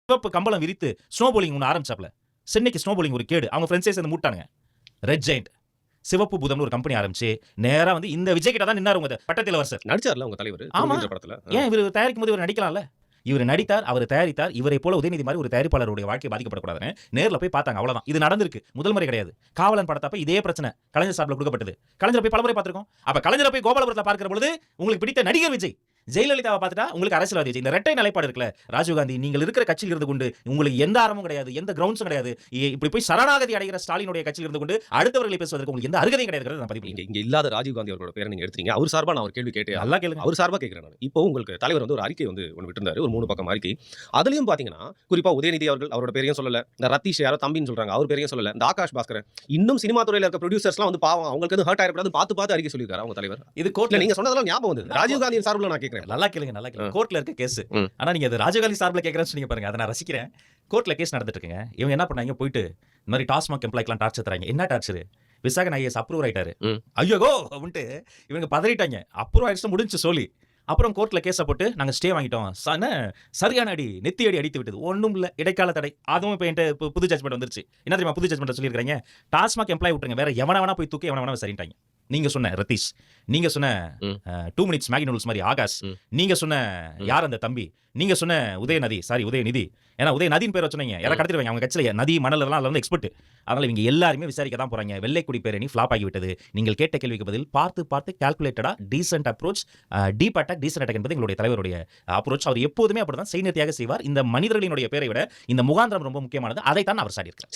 சிவப்பு கம்பளம் விரித்து ஸ்னோ போலிங் ஒன்று ஆரம்பிச்சாப்ல. சென்னைக்கு ஸ்னோ போலிங் ஒரு கேடு. அவங்க ஃப்ரெண்ட்ஸே சேர்ந்து மூட்டானுங்க. ரெட் ஜெயண்ட் சிவப்பு பூதம்னு ஒரு கம்பெனி ஆரம்பிச்சு நேரா வந்து இந்த விஜய் கிட்ட தான் நின்னாரு உங்க பட்டத்து இளவரசர். நடிச்சார்ல உங்க தலைவர் ஆமா. துருவன்ற படத்துல. ஏன் இவர் தயாரிக்கும் போது இவர் நடிக்கலாம்ல? இவர் நடித்தார், அவர் தயாரித்தார். இவரை போல உதயநிதி மாதிரி ஒரு தயாரிப்பாளருடைய வாழ்க்கை பாதிக்கப்படக்கூடாதுன்னு நேர்ல போய் பார்த்தாங்க. அவ்வளவுதான். இது நடந்திருக்கு. முதல் முறை கிடையாது. காவலன் படத்தப்ப இதே பிரச்சனை கலைஞர் சார்பில் கொடுக்கப்பட்டது. கலைஞரை போய் பலமுறை பார்த்திருக்கோம். அப்ப கலைஞரை போய் கோபாலபுரத்தில் பார்க்கிற பொழுது உங்களுக்கு பிடித்த நடிகர் விஜய், ஜெயலலிதாவை பார்த்துட்டா உங்களுக்கு அரசியல்வாதி விஜய். இந்த இரட்டை நிலைப்பாடு இருக்குல்ல ராஜீவ்காந்தி, நீங்கள் இருக்கிற கட்சியில் இருந்து கொண்டு உங்களுக்கு எந்த ஆரமும் கிடையாது, எந்த கிரவுண்ட்ஸும் கிடையாது. இப்படி போய் சரணாகதி அடைகிற ஸ்டாலினுடைய கட்சியில் இருந்து கொண்டு அடுத்தவர்களை பேசுவதற்கு உங்களுக்கு எந்த அருகதையும் கிடையாது. நான் பதிவு இங்க இல்லாத ராஜீவ்காந்தி அவரோட பேரை நீங்க எடுத்தீங்க. அவர் சார்பா நான் ஒரு கேள்வி கேட்டேன். நல்லா கேளுங்க. அவர் சார்பா கேட்கிறேன் நான். இப்போ உங்களுக்கு தலைவர் வந்து ஒரு அறிக்கை வந்து ஒன்று விட்டுருந்தாரு, ஒரு 3 பக்கம் அறிக்கை. அதுலயும் பாத்தீங்கன்னா குறிப்பா உதயநிதி அவர்கள் அவரோட பேரையும் சொல்லல, இந்த ரத்தீஷ் யாரோ தம்பின்னு சொல்றாங்க அவர் பேரையும் சொல்லல, இந்த ஆகாஷ் பாஸ்கரன் இன்னும் சினிமா துறையில இருக்க ப்ரொடியூசர்ஸ்லாம் வந்து பாவம் அவங்களுக்கு வந்து ஹர்ட் ஆயிடக்கூடாது பார்த்து அறிக்கை சொல்லியிருக்காரு அவங்க தலைவர். இது கோர்ட்ல நீங்க சொன்னதெல்லாம் ஞாபகம் வந்து ராஜீவ்காந்தி சார்பில் நான் கேட்கிறேன். நல்லா கேளுங்க, நல்லா கேளுங்க. கோர்ட்ல இருக்க கேஸ். ஆனா நீங்க அது ராஜீவ்காந்தி சார்பில் கேட்கறேன்னு சொன்னீங்க பாருங்க, அதை நான் ரசிக்கிறேன். கோர்ட்ல கேஸ் நடந்துட்டு இருக்குங்க. இவங்க என்ன பண்ணாங்க, போயிட்டு இந்த மாதிரி டாஸ்மாக் எம்ப்ளாய்க்கெல்லாம் டார்ச்சர் தராங்க. என்ன டார்ச்சர்? விசாகன் ஐஏஎஸ் அப்ரூவ் ஆயிட்டாரு. ஐயோ அப்படின்ட்டு இவங்க பதறிட்டாங்க. அப்ரூவ் ஆயிடுச்சு முடிஞ்சு சொல்லி அப்புறம் கோர்ட்ல கேஸை போட்டு நாங்கள் ஸ்டே வாங்கிட்டோம். சரியான அடி, நெத்தி அடி அடித்து விட்டது. ஒன்றும் இல்லை, இடைக்கால தடை. அதுவும் இப்போ என்கிட்ட புது ஜட்மெண்ட் வந்துருச்சு. என்ன தெரியுமா புது ஜட்மெண்ட் சொல்லியிருக்காங்க? டாஸ்மாக் எம்ப்ளாய் விட்டுருங்க, வேற எவன வேணா போய் தூக்கி எவன வேணா சரிட்டாங்க. நீங்க சொன்ன ரத்தீஷ், நீங்க சொன்ன 2 மினிட்ஸ் மேகி நூடுல்ஸ் மாதிரி ஆகாஷ், நீங்க சொன்ன யார் அந்த தம்பி, நீங்க சொன்ன உதயநிதி, ஏன்னா உதயநதியின் பேரை சொன்னீங்க, யாரை கடத்திடுவாங்க அவங்க கட்சியில நதி மணல் எல்லாம் அதுல வந்து எக்ஸ்பர்ட். அதனால இவங்க எல்லாருமே விசாரிக்க தான் போறாங்க. வெள்ளைக்குடி பேரணி ஃபிளாப் ஆகிவிட்டது. நீங்கள் கேட்ட கேள்விக்கு பதில் பார்த்து கால்குலேட்டடா decent approach, deep attack, decent attack என்பது எங்களுடைய தலைவருடைய அப்ரோச். அவர் எப்போதுமே அப்படிதான் செய்நீர்த்தியாக செய்வார். இந்த மனிதர்களினுடைய பேரை விட இந்த முகாந்திரம் ரொம்ப முக்கியமானது. அதைத்தான் அவர் சாடி இருக்கிறார்.